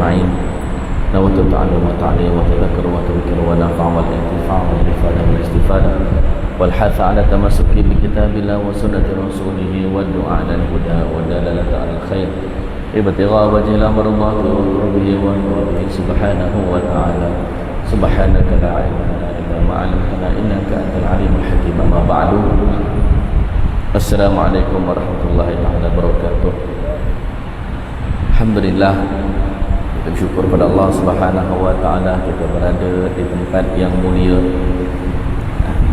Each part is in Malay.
أجمعين. نويت التعلم والتعليم والتذكر والتذكر والنفع والانتفاع والإفادة والاستفادة والحث على التمسك بكتاب الله وسنة رسوله والدعاء على الهدى والدلالة على الخير ابتغاء وجه الأمر الله وقربه ونوره سبحانه وتعالى. سبحانك لا علم لنا إلا ما علمتنا إنك أنت العليم الحكيم. أما بعد، Assalamualaikum warahmatullahi wabarakatuh. Alhamdulillah, kita bersyukur pada Allah Subhanahu wa taala kita berada di tempat yang mulia,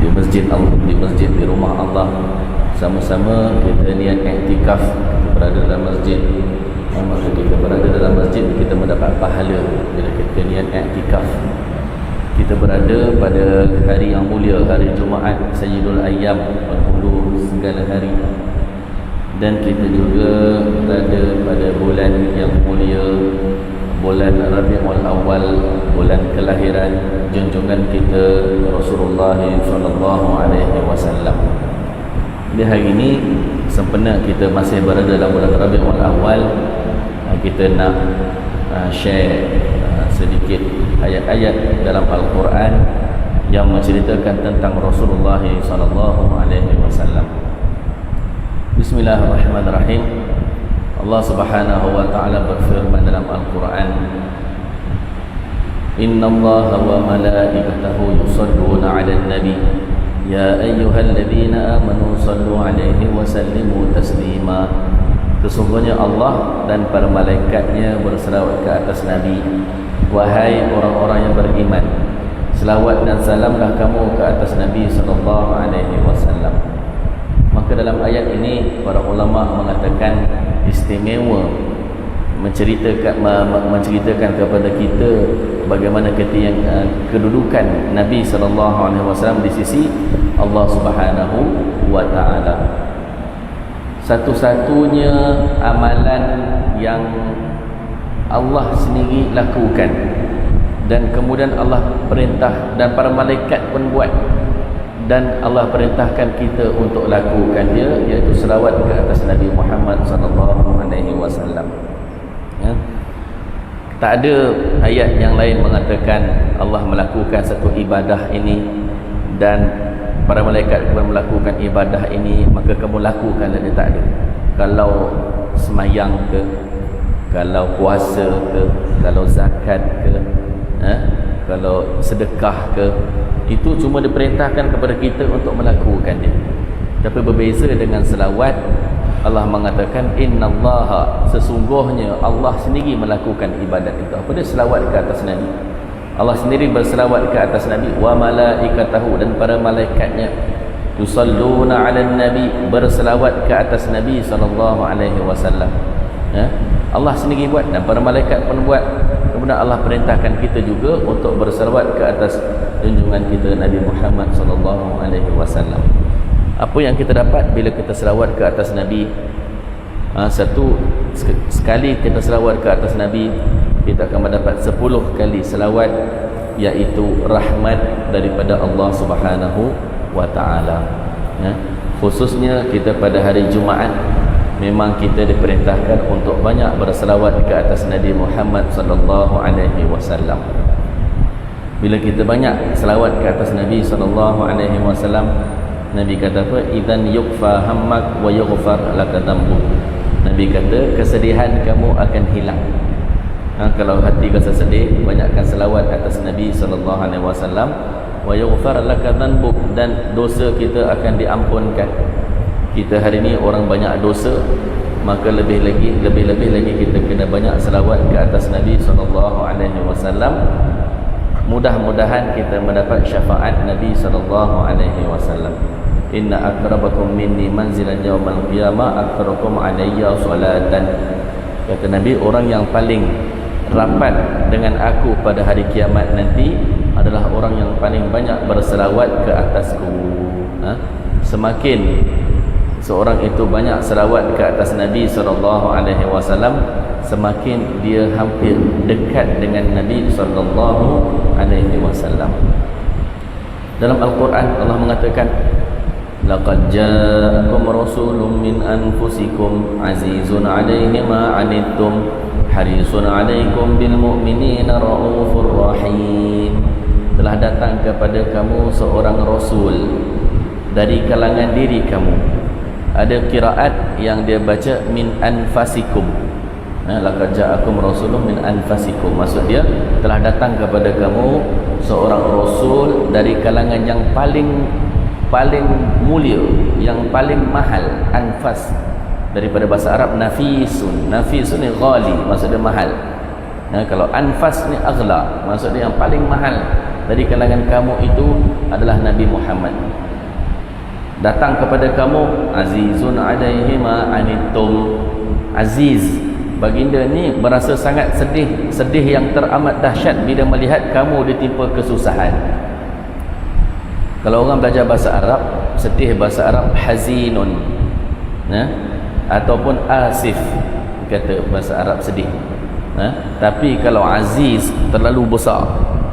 di masjid Allah, di masjid di rumah Allah. Sama-sama kita niat iktikaf, kita berada dalam masjid. Maksud kita berada dalam masjid, kita mendapat pahala bila kita niat iktikaf. Kita berada pada hari yang mulia, hari Jumaat, Sayyidul Ayyam, penghulu segala hari. Dan kita juga berada pada bulan yang mulia, bulan Rabiul Awal, bulan kelahiran junjungan kita Rasulullah SAW. Di hari ini sempena kita masih berada dalam bulan Rabiul Awal, kita nak share sedikit ayat-ayat dalam Al-Quran yang menceritakan tentang Rasulullah SAW. Bismillahirrahmanirrahim. Allah Subhanahu wa taala berfirman dalam Al-Quran, Innallaha wa malaikatahu yusalluna 'alan nabi ya ayyuhalladzina amanu sallu 'alaihi wa sallimu taslima. Sesungguhnya Allah dan para malaikatnya berselawat ke atas Nabi. Wahai orang-orang yang beriman, selawat dan salamlah kamu ke atas Nabi SAW. Maka dalam ayat ini para ulama mengatakan istimewa menceritakan kepada kita bagaimana kedudukan Nabi SAW di sisi Allah Subhanahu wa taala. Satu-satunya amalan yang Allah sendiri lakukan dan kemudian Allah perintah dan para malaikat pun buat dan Allah perintahkan kita untuk lakukan dia, iaitu selawat ke atas Nabi Muhammad SAW. Ya. Tak ada ayat yang lain mengatakan Allah melakukan satu ibadah ini dan para malaikat pun melakukan ibadah ini, maka kamu lakukanlah. Dia tak ada. Kalau semayang ke, kalau puasa ke, kalau zakat ke, kalau sedekah ke, itu cuma diperintahkan kepada kita untuk melakukan dia. Tapi berbeza dengan selawat, Allah mengatakan innallaha, sesungguhnya Allah sendiri melakukan ibadat itu. Apa dia? Selawat ke atas Nabi. Allah sendiri berselawat ke atas Nabi. Wa malaikatahu, dan para malaikatnya yusalluna 'alan nabi, berselawat ke atas Nabi SAW. Allah sendiri buat dan para malaikat pun buat. Kemudian Allah perintahkan kita juga untuk berselawat ke atas junjungan kita Nabi Muhammad SAW. Apa yang kita dapat bila kita selawat ke atas Nabi? Sekali kita selawat ke atas Nabi, kita akan mendapat 10 kali selawat, iaitu rahmat daripada Allah Subhanahu wa taala. Khususnya kita pada hari Jumaat, memang kita diperintahkan untuk banyak berselawat ke atas Nabi Muhammad SAW. Bila kita banyak selawat ke atas Nabi SAW, Nabi kata apa? Idzan yukfa hammak wa yughfar laka dzambuk. Nabi kata kesedihan kamu akan hilang. Kalau hati rasa sedih, banyakkan selawat atas Nabi SAW. Wa yughfar laka dzambuk, dan dosa kita akan diampunkan. Kita hari ini orang banyak dosa, maka lebih-lebih lagi kita kena banyak selawat ke atas Nabi SAW. Mudah-mudahan kita mendapat syafaat Nabi SAW. Inna akrabakum minni manzilan yawmal qiyamah akrakum alayya salatan. Kata Nabi, orang yang paling rapat dengan aku pada hari kiamat nanti adalah orang yang paling banyak berselawat ke atasku. Semakin seorang itu banyak selawat ke atas Nabi SAW, semakin dia hampir dekat dengan Nabi SAW. Dalam Al-Quran Allah mengatakan, laqad ja'akum rasulun min anfusikum azizun 'alaihi ma 'anittum harisun 'alaikum bil mu'minina raufur rahim. Telah datang kepada kamu seorang rasul dari kalangan diri kamu. Ada qiraat yang dia baca min anfasikum. Laqad ja'akum rasulun min anfasikum. Maksud dia telah datang kepada kamu seorang rasul dari kalangan yang paling mulia, yang paling mahal. Anfas daripada bahasa Arab nafisun. Nafisun ni ghali, maksud dia mahal. Kalau anfas ni aghla, maksud dia yang paling mahal. Dari kalangan kamu itu adalah Nabi Muhammad. Datang kepada kamu azizun 'alaihi ma anittum. Aziz, baginda ni berasa sangat sedih yang teramat dahsyat bila melihat kamu ditimpa kesusahan. Kalau orang belajar bahasa Arab, sedih bahasa Arab hazinun, ataupun asif, kata bahasa Arab sedih. Tapi kalau aziz, terlalu besar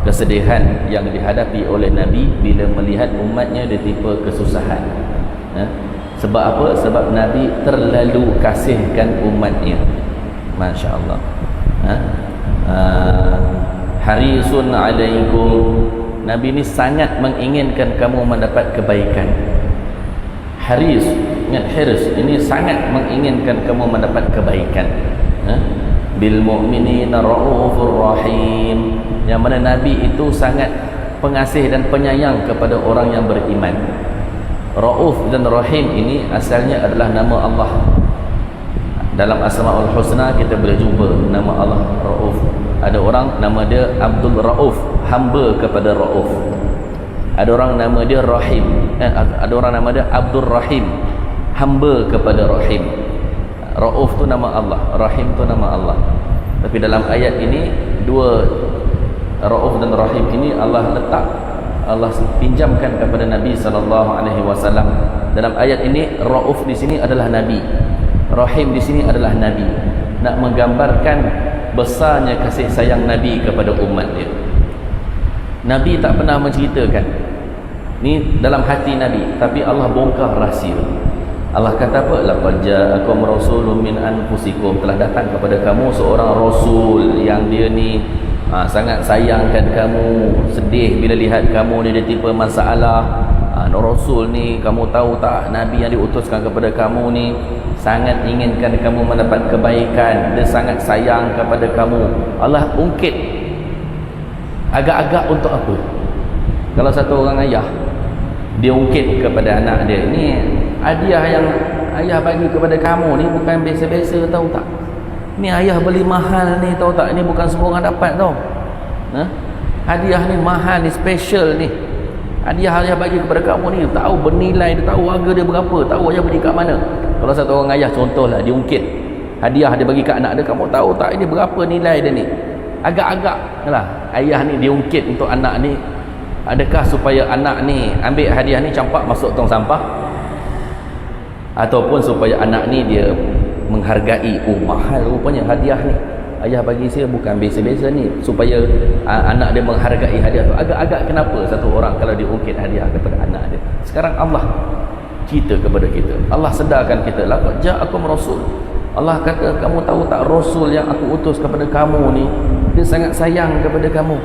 kesedihan yang dihadapi oleh Nabi bila melihat umatnya ditimpa kesusahan. Sebab apa? Sebab Nabi terlalu kasihkan umatnya. Masya Allah. Harisun 'alaikum. Nabi ni sangat menginginkan kamu mendapat kebaikan. Haris, ingat hirs, ini sangat menginginkan kamu mendapat kebaikan. Bil mu'minina raufur rahim. Yang mana Nabi itu sangat pengasih dan penyayang kepada orang yang beriman. Rauf dan Rahim ini asalnya adalah nama Allah. Dalam Asmaul Husna kita boleh jumpa nama Allah Rauf. Ada orang nama dia Abdul Rauf, hamba kepada Rauf. Ada orang nama dia Rahim, ada orang nama dia Abdul Rahim, hamba kepada Rahim. Rauf tu nama Allah, Rahim tu nama Allah. Tapi dalam ayat ini dua Rauf dan Rahim ini Allah pinjamkan kepada Nabi SAW. Dalam ayat ini Rauf di sini adalah Nabi, Rahim di sini adalah Nabi, nak menggambarkan besarnya kasih sayang Nabi kepada umat dia. Nabi tak pernah menceritakan ni dalam hati Nabi, tapi Allah bongkar rahsia. Allah kata apa? Laqad ja'akum rasulun min anfusikum. Telah datang kepada kamu seorang rasul yang dia ni sangat sayangkan kamu, sedih bila lihat kamu ni ditimpa masalah. Rasul ni kamu tahu tak, Nabi yang diutuskan kepada kamu ni sangat inginkan kamu mendapat kebaikan, dia sangat sayang kepada kamu. Allah ungkit agak-agak untuk apa? Kalau satu orang ayah dia ungkit kepada anak dia, ni hadiah yang ayah bagi kepada kamu ni bukan biasa-biasa, tahu tak? Ni ayah beli mahal ni, tahu tak? Ni bukan semua orang dapat tau. Hadiah ni mahal ni, special ni. Hadiah ayah bagi kepada kamu ni tahu bernilai, dia tahu harga dia berapa, tahu ayah beli kat mana. Kalau satu orang ayah contohlah dia ungkit hadiah dia bagi kat anak dia, kamu tahu tak ini berapa nilai dia ni? Agak-agak lah ayah ni dia ungkit untuk anak ni. Adakah supaya anak ni ambil hadiah ni campak masuk tong sampah, ataupun supaya anak ni dia menghargai, oh mahal rupanya hadiah ni ayah bagi saya, bukan biasa-biasa ni, supaya anak dia menghargai hadiah tu. Agak-agak kenapa satu orang kalau dia ungkit hadiah kepada anak dia? Sekarang Allah cerita kepada kita, Allah sedarkan kita, laqad ja'akum rasul. Allah kata, kamu tahu tak rasul yang aku utus kepada kamu ni, dia sangat sayang kepada kamu,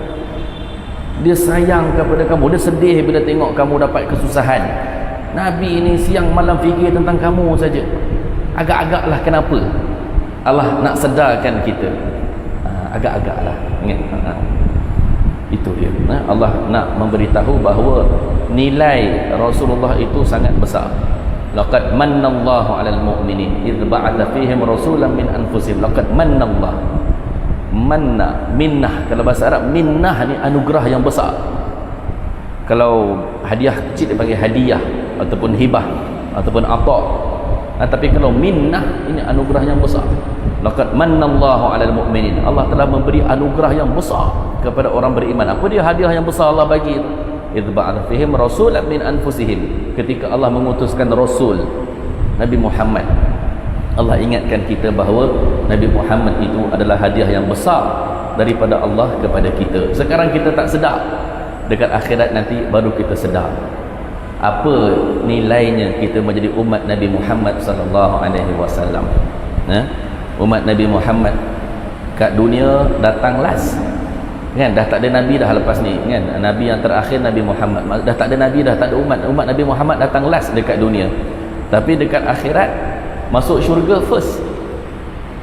dia sayang kepada kamu, dia sedih bila tengok kamu dapat kesusahan. Nabi ni siang malam fikir tentang kamu saja. Agak-agaklah kenapa Allah nak sedarkan kita. Agak-agaklah, ingat, itu dia. Allah nak memberitahu bahawa nilai Rasulullah itu sangat besar. Laqad mannallahu 'alal mu'minin idz ba'atha fihim rasulan min anfusihim. Laqad mannallah. Manna, minnah, kalau bahasa Arab minnah ni anugerah yang besar. Kalau hadiah kecil dipanggil hadiah ataupun hibah ataupun ata. Tapi kalau minnah ini anugerah yang besar. Laqad mannallahu 'alal mu'minin. Allah telah memberi anugerah yang besar kepada orang beriman. Apa dia hadiah yang besar Allah bagi? Idz ba'atha fihim rasulan min anfusihim. Ketika Allah mengutuskan rasul Nabi Muhammad, Allah ingatkan kita bahawa Nabi Muhammad itu adalah hadiah yang besar daripada Allah kepada kita. Sekarang kita tak sedar, dekat akhirat nanti baru kita sedar apa nilainya kita menjadi umat Nabi Muhammad sallallahu alaihi wasallam. Umat Nabi Muhammad Dekat dunia datang last kan, dah tak ada nabi dah lepas ni kan. Nabi yang terakhir Nabi Muhammad, dah tak ada nabi dah, tak ada umat Nabi Muhammad datang last dekat dunia. Tapi dekat akhirat masuk syurga first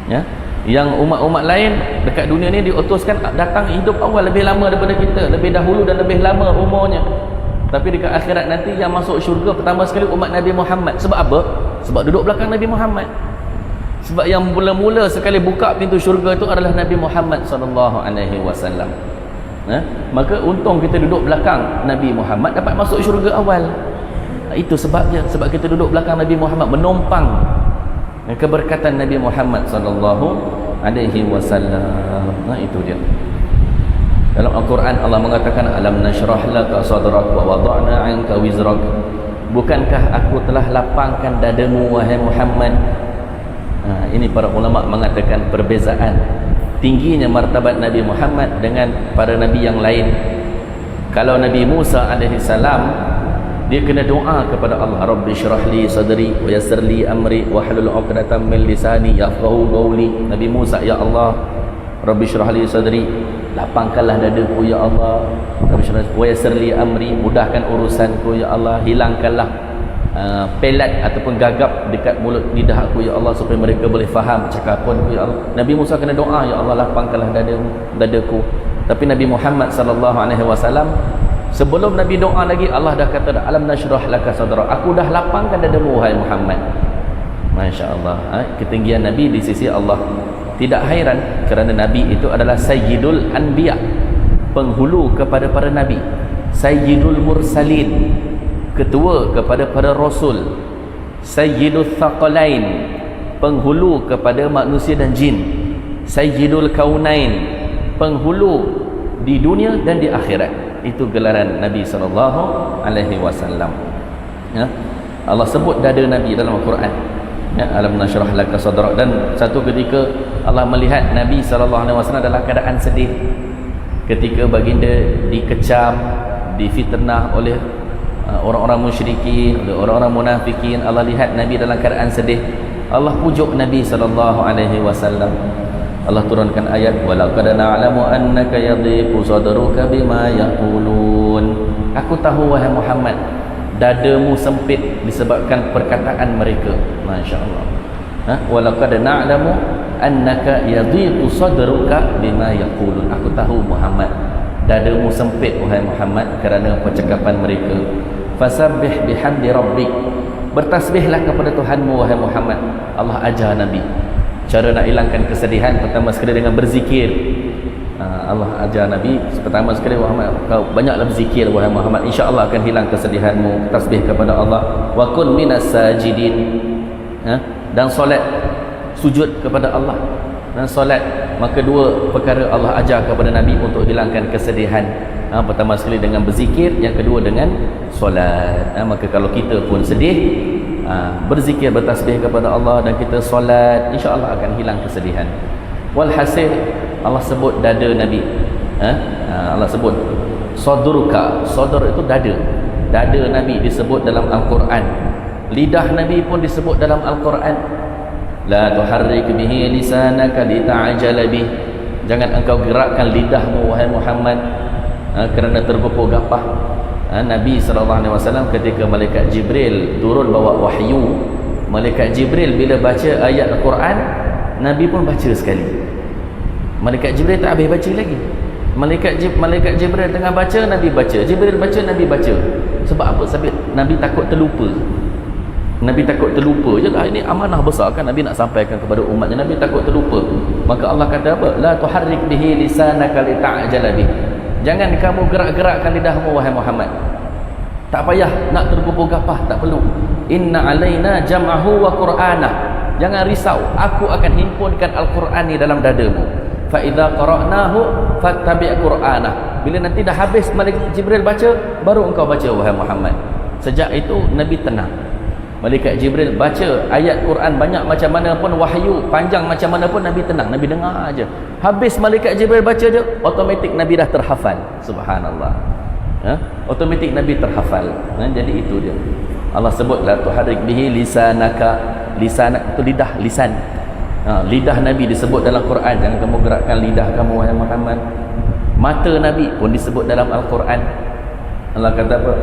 ya. Yang umat-umat lain dekat dunia ni diutuskan datang hidup awal lebih lama daripada kita, lebih dahulu dan lebih lama umurnya. Tapi dekat akhirat nanti yang masuk syurga pertama sekali umat Nabi Muhammad. Sebab apa? Sebab duduk belakang Nabi Muhammad. Sebab yang mula-mula sekali buka pintu syurga itu adalah Nabi Muhammad SAW. Maka untung kita duduk belakang Nabi Muhammad dapat masuk syurga awal. Itu sebabnya, sebab kita duduk belakang Nabi Muhammad menumpang keberkatan Nabi Muhammad SAW. Itu dia. Dalam Al-Quran Allah mengatakan alam nashrah laka sadrak wa wada'na 'anka wizrak. Bukankah aku telah lapangkan dadamu wahai Muhammad? Ini para ulama mengatakan perbezaan tingginya martabat Nabi Muhammad dengan para nabi yang lain. Kalau Nabi Musa AS dia kena doa kepada Allah, Rabbi syrah li sadri wa yassir li amri wa hlul 'uqdatam min lisani yafqahu qawli. Nabi Musa, ya Allah, Rabbi syrah li sadri, lapangkanlah dadaku ya Allah. Rabbi syrah wa yassir li amri, mudahkan urusanku ya Allah. Hilangkanlah pelat ataupun gagap dekat mulut lidah aku ya Allah, supaya mereka boleh faham cakapanku ya Allah. Nabi Musa kena doa, ya Allah lapangkanlah dadaku. Tapi Nabi Muhammad SAW sebelum Nabi doa lagi Allah dah kata dah, alam nashrah laka sadra, aku dah lapangkan dadamu wahai Muhammad. Masya Allah, ketinggian Nabi di sisi Allah. Tidak hairan kerana Nabi itu adalah Sayyidul Anbiya, penghulu kepada para Nabi, Sayyidul Mursalin, ketua kepada para Rasul, Sayyidul Thaqalain, penghulu kepada manusia dan jin, Sayyidul Kaunain, penghulu di dunia dan di akhirat. Itu gelaran Nabi SAW. Ya. Allah sebut dada Nabi dalam Al-Quran, ya, alam nashrah laka sadrak. Dan satu ketika Allah melihat Nabi SAW dalam keadaan sedih ketika baginda dikecam, difitnah oleh orang-orang musyrikin, oleh orang-orang munafikin. Allah lihat Nabi dalam keadaan sedih, Allah pujuk Nabi SAW. Allah turunkan ayat, walaqad na'lamu annaka yadhiqu sadruka bima yaqulun. Aku tahu wahai Muhammad, dadamu sempit disebabkan perkataan mereka. Masya-Allah. Walaqad na'lamu annaka yadhiqu sadruka bima yaqulun. Aku tahu Muhammad, dadamu sempit wahai Muhammad kerana percakapan mereka. Fasabbih bihamdi rabbik, bertasbihlah kepada Tuhanmu wahai Muhammad. Allah ajar Nabi cara nak hilangkan kesedihan. Pertama sekali dengan berzikir. Allah ajar Nabi pertama sekali, Muhammad, kau banyaklah berzikir wahai Muhammad, insya-Allah akan hilang kesedihanmu. Tasbih kepada Allah. Wa kun minas sajidin, dan solat, sujud kepada Allah dan solat. Maka dua perkara Allah ajar kepada Nabi untuk hilangkan kesedihan. Pertama sekali dengan berzikir, yang kedua dengan solat. Maka kalau kita pun sedih, berzikir, bertasbih kepada Allah dan kita solat, insya-Allah akan hilang kesedihan. Walhasil Allah sebut dada Nabi, Allah sebut sadruka. Sadr itu dada. Dada Nabi disebut dalam Al-Quran. Lidah Nabi pun disebut dalam Al-Quran. La tuharrik bihi lisanaka lita'jala bih. Jangan engkau gerakkan lidahmu wahai Muhammad kerana tergopoh gapah. Nabi SAW ketika malaikat Jibril turun bawa wahyu, malaikat Jibril bila baca ayat Al-Quran, Nabi pun baca sekali. Malaikat Jibril tak habis baca lagi. Malaikat Jibril tengah baca, Nabi baca. Jibril baca, Nabi baca. Sebab apa? Sebab Nabi takut terlupa. Nabi takut terlupa je lah. Ini amanah besar kan Nabi nak sampaikan kepada umatnya. Nabi takut terlupa. Maka Allah kata apa? La tuharrik bihi lisanaka lita'jala bih. Jangan kamu gerak-gerakkan lidahmu wahai Muhammad. Tak payah nak tergopoh gapah, tak perlu. Inna alaina jam'ahu wa qur'anah. Jangan risau, aku akan himpunkan Al-Quran ni dalam dadamu. Fa idza qara'nahu fattabi' qur'anah. Bila nanti dah habis malaikat Jibril baca, baru engkau baca wahai Muhammad. Sejak itu Nabi tenang. Malaikat Jibril baca ayat Quran banyak macam mana pun, wahyu panjang macam mana pun, Nabi tenang, Nabi dengar aja. Habis malaikat Jibril baca je, automatik Nabi dah terhafal. Subhanallah. Automatik Nabi terhafal. Jadi itu dia. Allah sebut la tuharrik bihi lisanaka. Lisan itu lidah, lisan. Lidah Nabi disebut dalam Quran, jangan kamu gerakkan lidah kamu wahai Muhammad. Mata Nabi pun disebut dalam Al-Quran. Allah kata apa?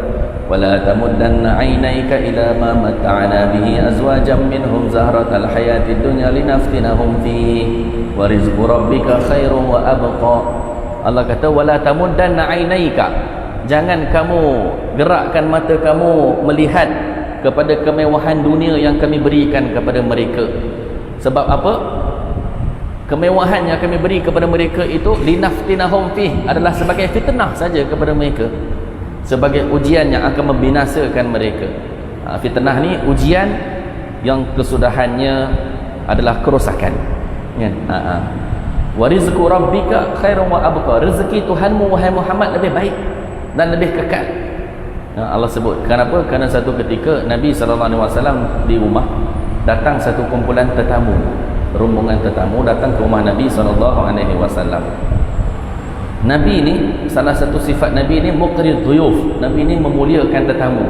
Wala tamuddanna 'ainaika ila ma mata'na bihi azwajan minhum zahratal hayatid dunya linaftinahum fihi wa rizqu rabbika khairun wa abqa. Allah kata wala tamuddanna 'ainaika, jangan kamu gerakkan mata kamu melihat kepada kemewahan dunia yang kami berikan kepada mereka. Sebab apa? Kemewahan yang kami beri kepada mereka itu linaftinahum fih, adalah sebagai fitnah saja kepada mereka, sebagai ujian yang akan membinasakan mereka. Fitnah ni ujian yang kesudahannya adalah kerosakan, kan? Wa rizqu rabbika khairun wa abqa, rezeki Tuhanmu wahai Muhammad lebih baik dan lebih kekal. Allah sebut. Kenapa? Kerana satu ketika Nabi SAW di rumah, datang satu kumpulan tetamu, rombongan tetamu datang ke rumah Nabi SAW. Nabi ni, salah satu sifat Nabi ni muqrid dhuyuf. Nabi ni memuliakan tetamu.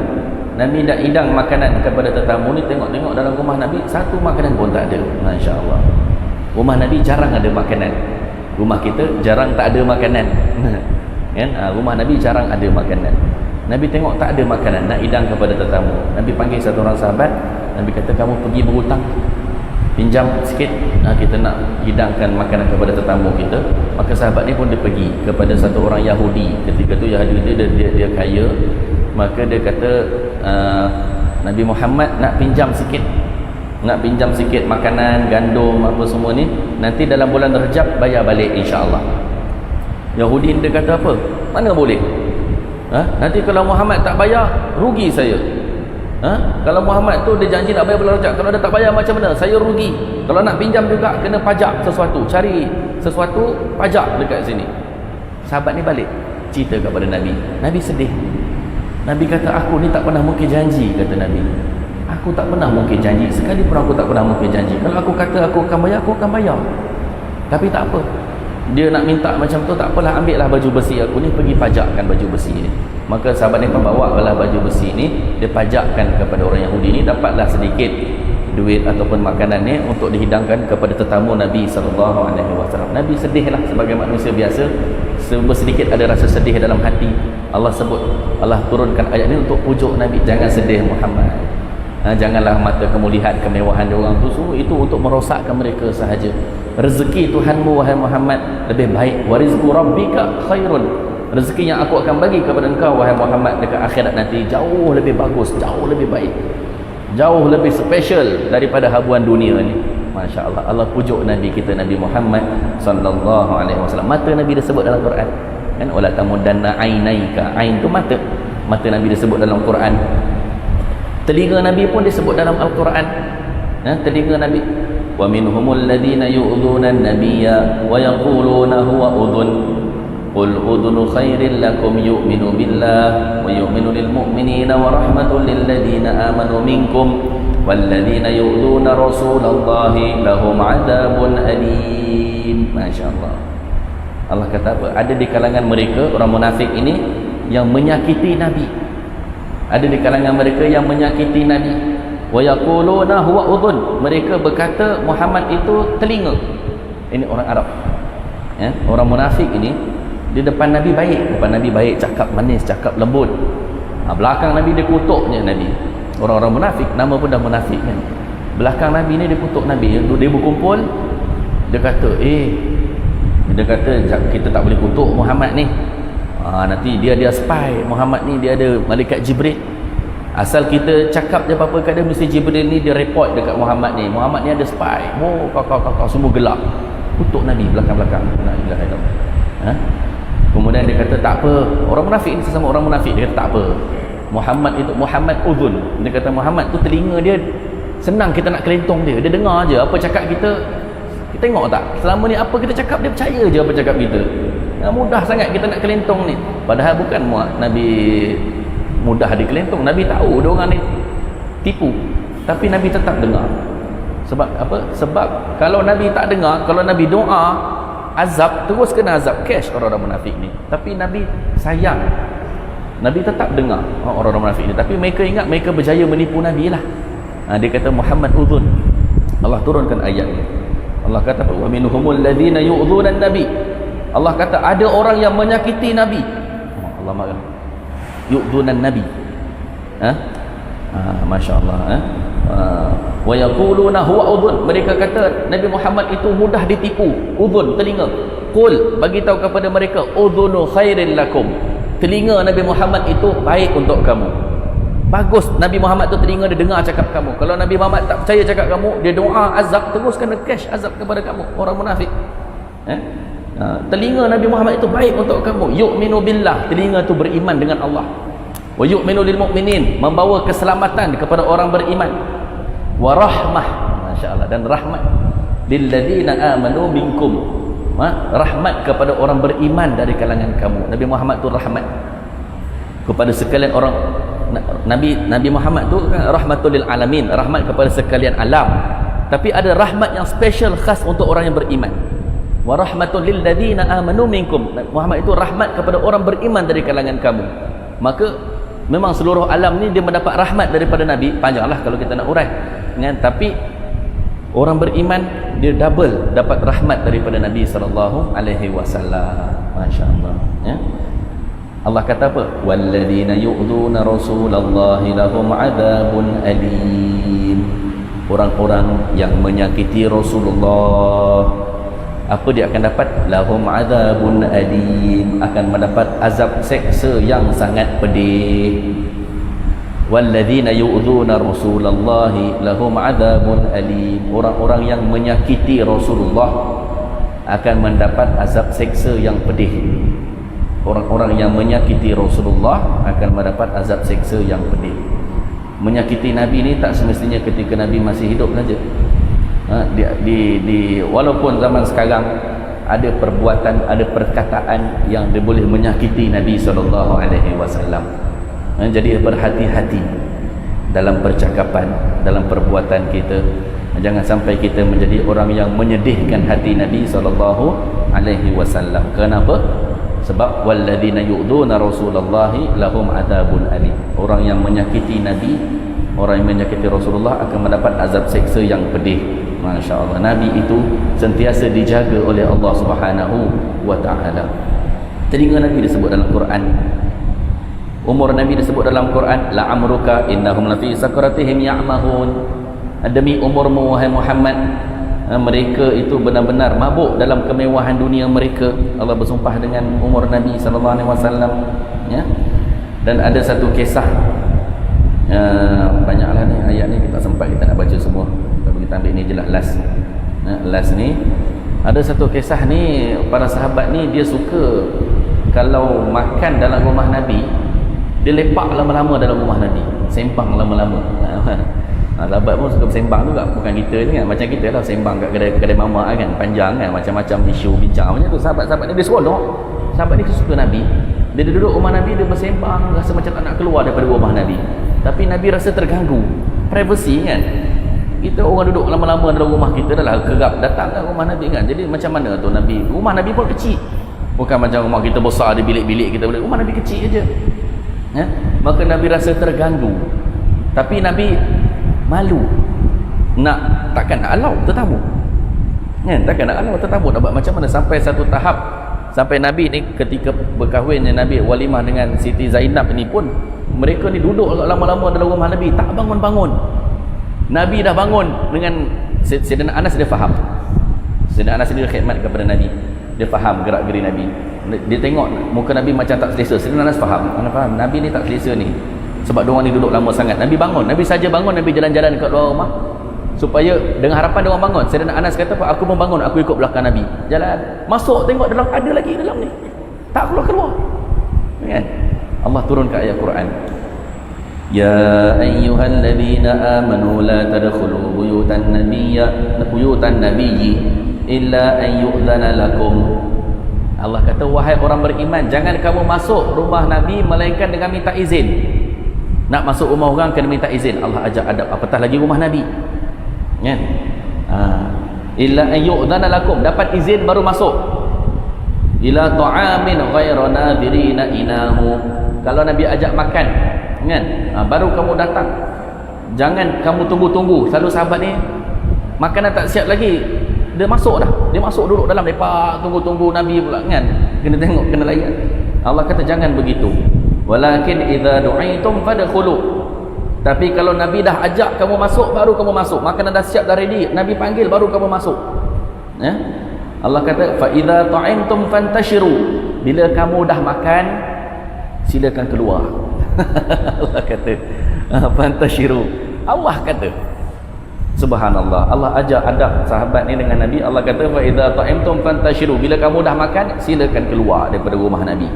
Nabi dah hidang makanan kepada tetamu ni. Tengok-tengok dalam rumah Nabi, satu makanan pun tak ada. Masya Allah. Rumah Nabi jarang ada makanan. Rumah kita jarang tak ada makanan. Kan? Rumah Nabi jarang ada makanan. Nabi tengok tak ada makanan, nak hidang kepada tetamu. Nabi panggil satu orang sahabat. Nabi kata, kamu pergi berhutang, pinjam sikit, kita nak hidangkan makanan kepada tetamu kita. Maka sahabat ni pun dia pergi kepada satu orang Yahudi. Ketika tu Yahudi dia kaya. Maka dia kata, Nabi Muhammad nak pinjam sikit, makanan, gandum, apa semua ni, nanti dalam bulan Rejab bayar balik insya-Allah. Yahudi dia kata apa? Mana boleh? Nanti kalau Muhammad tak bayar, rugi saya. Kalau Muhammad tu dia janji nak bayar bulan Rejab, kalau dia tak bayar macam mana? Saya rugi. Kalau nak pinjam juga kena pajak sesuatu, cari sesuatu pajak dekat sini. Sahabat ni balik cerita kepada Nabi. Nabi sedih. Nabi kata, aku ni tak pernah mungkin janji, kata Nabi. Aku tak pernah mungkin janji, sekali pun aku tak pernah mungkin janji. Kalau aku kata aku akan bayar. Tapi tak apa, dia nak minta macam tu, tak apalah, ambil lah baju besi aku ni, pergi pajakkan baju besi ni. Maka sahabat ni pun bawa lah baju besi ni, dia pajakkan kepada orang Yahudi ni, dapatlah sedikit duit ataupun makanan ni untuk dihidangkan kepada tetamu Nabi SAW. Nabi sedihlah sebagai manusia biasa, sedikit ada rasa sedih dalam hati. Allah sebut, Allah turunkan ayat ni untuk pujuk Nabi, jangan sedih Muhammad. Janganlah mata kamu lihat kemewahan dia orang tu, itu untuk merosakkan mereka sahaja. Rezeki Tuhanmu wahai Muhammad lebih baik. Wa rizqu rabbika khairun, rezeki yang aku akan bagi kepada engkau wahai Muhammad dekat akhirat nanti jauh lebih bagus, jauh lebih baik, jauh lebih special daripada habuan dunia ni. Masya Allah. Allah pujuk Nabi kita, Nabi Muhammad sallallahu alaihi wasallam. Mata Nabi disebut dalam Quran, kan? Wala tamuddanna ainaika, ain tu mata. Mata Nabi disebut dalam Quran. Telinga Nabi pun disebut dalam Al-Quran. Telinga Nabi, wa minhumul ladzina yu'dhuna an-nabiyya wa yaquluna huwa udhun qul udhunu khairin lakum yu'minu billah wa yu'minu lil mu'minina wa rahmatun lil ladzina amanu minkum wal ladzina yu'dhuna rasulallahi lahum 'adzabun alim. Masya-Allah. Allah kata apa? Ada di kalangan mereka orang munafik ini yang menyakiti Nabi. Ada di kalangan mereka yang menyakiti Nabi. Wa yaquluna huwa udhun, mereka berkata Muhammad itu telinga. Ini orang Arab. Orang munafik ini di depan Nabi baik, cakap manis, cakap lembut. Belakang Nabi dia kutuknya Nabi. Orang-orang munafik, nama pun dah munafik kan. Belakang Nabi ni dia kutuk Nabi. Dia berkumpul, dia kata, kita tak boleh kutuk Muhammad ni. Nanti dia spy. Muhammad ni dia ada malaikat Jibril. Asal kita cakap je apa-apa kat dia, mesti Jibril ni dia report dekat Muhammad ni. Muhammad ni ada spy. Kau semua gelap. Kutuk Nabi belakang-belakang. La ilaha illallah. Kemudian dia kata tak apa. Orang munafik ni sesama orang munafik, dia kata tak apa. Muhammad udhun. Dia kata Muhammad tu telinga dia senang kita nak kelentong dia. Dia dengar je apa cakap kita. Kita tengok tak? Selama ni apa kita cakap dia percaya je apa cakap kita. Mudah sangat kita nak kelentong ni. Padahal bukan Nabi mudah dikelentong. Nabi tahu dia orang ni tipu, tapi Nabi tetap dengar. Sebab apa? Sebab kalau Nabi tak dengar, kalau Nabi doa azab, terus kena azab cash orang-orang munafik ni. Tapi Nabi sayang, Nabi tetap dengar orang-orang munafik ni. Tapi mereka ingat mereka berjaya menipu Nabi lah. Dia kata Muhammad udhun. Allah turunkan ayat ni. Allah kata wa minhumul ladzina yu'dhuna an-nabi. Allah kata ada orang yang menyakiti nabi. Allah marah. Yu'dhuna an-nabi. Masya-Allah. Wa yaquluna huwa udhun. Mereka kata Nabi Muhammad itu mudah ditipu. Udhun, telinga. Qul, bagi tahu kepada mereka, udhunu khairil lakum. Telinga Nabi Muhammad itu baik untuk kamu. Bagus Nabi Muhammad tu telinga dia dengar cakap kamu. Kalau Nabi Muhammad tak percaya cakap kamu, dia doa azab, terus kena cash azab kepada kamu, orang munafik. Telinga Nabi Muhammad itu baik untuk kamu. Yu'minu billah, telinga tu beriman dengan Allah. Wa yu'minu lil mu'minin, membawa keselamatan kepada orang beriman. Wa rahmah, masya-Allah, dan rahmat lil ladzina amanu minkum. Rahmat kepada orang beriman dari kalangan kamu. Nabi Muhammad tu rahmat kepada sekalian orang. Nabi Muhammad tu kan rahmatul lil alamin, rahmat kepada sekalian alam. Tapi ada rahmat yang special khas untuk orang yang beriman. Wa rahmatul lil ladzina amanu minkum. Muhammad itu rahmat kepada orang beriman dari kalangan kamu. Maka memang seluruh alam ni dia mendapat rahmat daripada Nabi. Panjanglah kalau kita nak urai kan? Tapi orang beriman dia double dapat rahmat daripada Nabi sallallahu alaihi wasallam. Masya-Allah, ya. Allah kata apa? Walladzina yu'dhuna rasulallahi lahum 'adzabun alim. Orang-orang yang menyakiti Rasulullah, apa dia akan dapat? Lahum 'adzabun alim, akan mendapat azab seksa yang sangat pedih. Walladzina yu'dhuna rasulallahi lahum 'adzabun alim. Orang-orang yang menyakiti Rasulullah akan mendapat azab seksa yang pedih. Orang-orang yang menyakiti Rasulullah akan mendapat azab seksa yang pedih. Menyakiti Nabi ni tak semestinya ketika Nabi masih hidup saja. Walaupun zaman sekarang ada perbuatan, ada perkataan yang dia boleh menyakiti Nabi SAW. Jadi berhati-hati dalam percakapan, dalam perbuatan kita. Jangan sampai kita menjadi orang yang menyedihkan hati Nabi SAW. Kenapa? Sebab walladzina yu'dhuna rasulallahi lahum 'adzabun alim. Orang yang menyakiti Nabi, orang yang menyakiti Rasulullah akan mendapat azab seksa yang pedih. Masya-Allah, Nabi itu sentiasa dijaga oleh Allah Subhanahu wa taala. Telinga Nabi disebut dalam Quran. Umur Nabi disebut dalam Quran, la amruka innahum lafi sakratihim ya'mahun. Demi umurmu wahai Muhammad, mereka itu benar-benar mabuk dalam kemewahan dunia mereka. Allah bersumpah dengan umur Nabi SAW, ya. Dan ada satu kisah, banyaklah ni ayat ni, kita sempat kita nak baca semua, tapi kita ambil ni je lah last ni. Ada satu kisah ni, para sahabat ni dia suka kalau makan dalam rumah Nabi, dia lepak lama-lama dalam rumah Nabi, sembang lama-lama. Sahabat pun suka bersembang juga, bukan kita ni kan, macam kita lah sembang kat kedai mamak kan, panjang kan, macam-macam isu bincang macam tu. Sahabat-sahabat ni dia seronok. Sahabat ni suka Nabi, dia duduk rumah Nabi, dia bersembang, rasa macam tak nak keluar daripada rumah Nabi. Tapi Nabi rasa terganggu, privacy kan. Kita orang duduk lama-lama dalam rumah kita, dah lah kerap datang ke rumah Nabi kan. Jadi macam mana tu Nabi, rumah Nabi pun kecil, bukan macam rumah kita besar, ada bilik-bilik kita boleh, rumah Nabi kecil je, ya? Maka Nabi rasa terganggu. Tapi Nabi malu, takkan nak alau tetamu kan, takkan nak alau tetamu, nak buat macam mana. Sampai satu tahap, sampai Nabi ni ketika berkahwinnya Nabi walimah dengan Siti Zainab ni pun, mereka ni duduk lama-lama dalam rumah Nabi, tak bangun-bangun. Nabi dah bangun dengan Sayyidina Anas, dia faham. Sayyidina Anas dia khidmat kepada Nabi, dia faham gerak-geri Nabi. Dia tengok muka Nabi macam tak selesa, Sayyidina Anas faham, Nabi ni tak selesa ni, sebab diorang ni duduk lama sangat. Nabi bangun, Nabi saja bangun, Nabi jalan-jalan dekat luar rumah supaya dengan harapan diorang bangun. Sayyidina Anas kata, aku pun bangun, aku ikut belakang Nabi, jalan masuk, tengok dalam ada lagi dalam ni, tak keluar-keluar kan. Allah turunkan ayat Quran, ya ayyuhalladzina amanu la tadkhulu buyutan nabiyyi illa an yu'dzana lakum. Allah kata, wahai orang beriman, jangan kamu masuk rumah Nabi melainkan dengan minta izin. Nak masuk rumah orang kena minta izin. Allah ajak adab, apatah lagi rumah Nabi kan. Illa an yu'dzana lakum, dapat izin baru masuk. Ila ta'amin ghayra nadirina inahu, kalau Nabi ajak makan kan, baru kamu datang. Jangan kamu tunggu-tunggu. Selalu sahabat ni makanan tak siap lagi, Dia masuk dah. Dia masuk duduk dalam lepak, tunggu-tunggu Nabi pula kan. Kena tengok, kena layan. Allah kata jangan begitu. Walakin idza du'itum fadkhulu. Tapi kalau Nabi dah ajak kamu masuk, baru kamu masuk. Makanan dah siap, dah ready, Nabi panggil, baru kamu masuk. Ya? Allah kata fa idza ta'imtum fantashiru. Bila kamu dah makan, silakan keluar. Allah kata fantashiru. Allah kata, subhanallah, Allah ajar adab sahabat ni dengan Nabi. Allah kata fa idza ta'imtum fantashiru. Bila kamu dah makan, silakan keluar daripada rumah Nabi.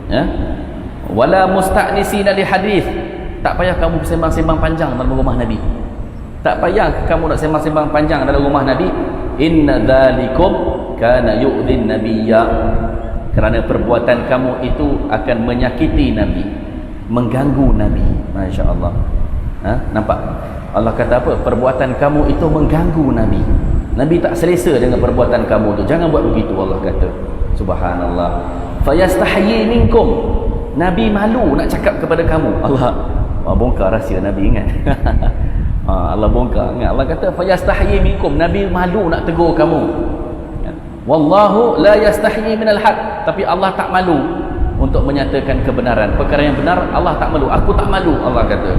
Ya? Wala musta'nisina li hadis. Tak payah kamu sembang-sembang panjang dalam rumah Nabi. Tak payah kamu nak sembang-sembang panjang dalam rumah Nabi. Inna dzalikum kana yu'dhin nabiyya. Kerana perbuatan kamu itu akan menyakiti Nabi, mengganggu Nabi. Masya-Allah. Nampak? Allah kata apa? Perbuatan kamu itu mengganggu Nabi. Nabi tak selesa dengan perbuatan kamu tu. Jangan buat begitu, Allah kata. Subhanallah. Fayastahyi minkum. Nabi malu nak cakap kepada kamu. Allah bongkar rahsia Nabi, ingat. Allah bongkar, ingat. Allah kata fayastahyi minkum. Nabi malu nak tegur kamu. Wallahu la yastahyi minal haq. Tapi Allah tak malu untuk menyatakan kebenaran. Perkara yang benar Allah tak malu. Aku tak malu, Allah kata.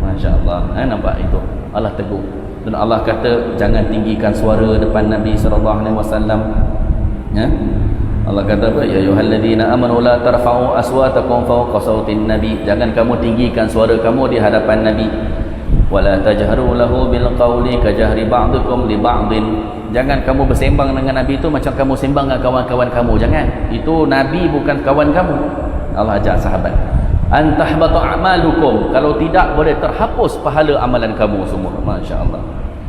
Masya-Allah. Nampak itu? Allah tegur. Dan Allah kata jangan tinggikan suara depan Nabi sallallahu alaihi wasallam. Ya? Allah kata apa? Ya ayyuhalladzina amanu la tarfa'u aswatakum fawqa sautin nabi. Jangan kamu tinggikan suara kamu di hadapan Nabi. Wala tajharu lahu bil qawli kajahri ba'dukum li ba'din. Jangan kamu bersembang dengan Nabi itu macam kamu sembang dengan kawan-kawan kamu. Jangan. Itu Nabi bukan kawan kamu. Allah ajar sahabat. Antahbatu a'malukum. Kalau tidak boleh terhapus pahala amalan kamu semua. Masya-Allah.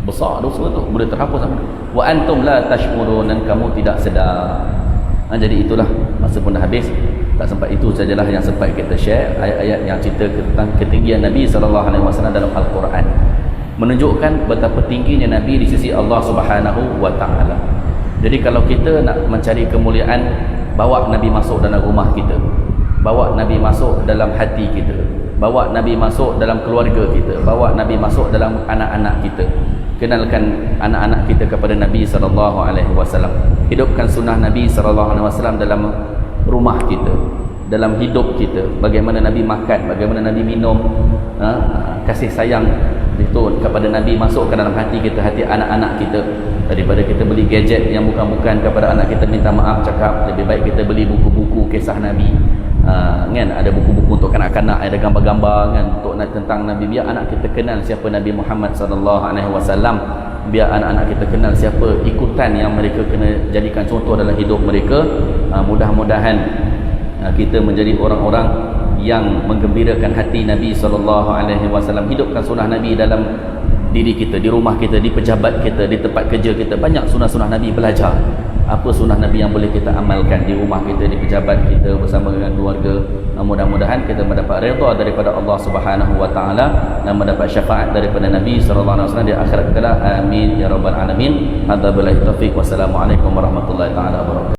Besar dosa tu, boleh terhapus amalan. Wa antum la tash'urun, dan kamu tidak sedar. Jadi itulah, masa pun dah habis. Tak sempat itu sajalah yang sempat kita share ayat-ayat yang cerita tentang ketinggian Nabi SAW dalam Al-Quran, menunjukkan betapa tingginya Nabi di sisi Allah Subhanahu wa Ta'ala. Jadi kalau kita nak mencari kemuliaan, bawa Nabi masuk dalam rumah kita, bawa Nabi masuk dalam hati kita, bawa Nabi masuk dalam keluarga kita, bawa Nabi masuk dalam anak-anak kita. Kenalkan anak-anak kita kepada Nabi SAW. Hidupkan sunnah Nabi SAW dalam rumah kita, dalam hidup kita. Bagaimana Nabi makan, bagaimana Nabi minum. Kasih sayang itu kepada Nabi masuk ke dalam hati kita, hati anak-anak kita. Daripada kita beli gadget yang bukan-bukan kepada anak kita, minta maaf cakap, lebih baik kita beli buku-buku kisah Nabi. Kan ada buku-buku untuk kanak-kanak, ada gambar-gambar kan untuk tentang Nabi, biar anak kita kenal siapa Nabi Muhammad SAW. Biar anak-anak kita kenal siapa ikutan yang mereka kena jadikan contoh dalam hidup mereka. Mudah-mudahan kita menjadi orang-orang yang menggembirakan hati Nabi SAW. Hidupkan sunnah Nabi dalam diri kita, di rumah kita, di pejabat kita, di tempat kerja kita. Banyak sunnah-sunnah Nabi, belajar apa sunnah Nabi yang boleh kita amalkan di rumah kita, di pejabat kita, bersama dengan keluarga. Mudah-mudahan kita mendapat redha daripada Allah Subhanahu wa Ta'ala dan mendapat syafaat daripada Nabi SAW di akhirat kelak. Amin ya rabbal alamin. Hadza billahi taufiq. Wassalamualaikum warahmatullahi taala wabarakatuh.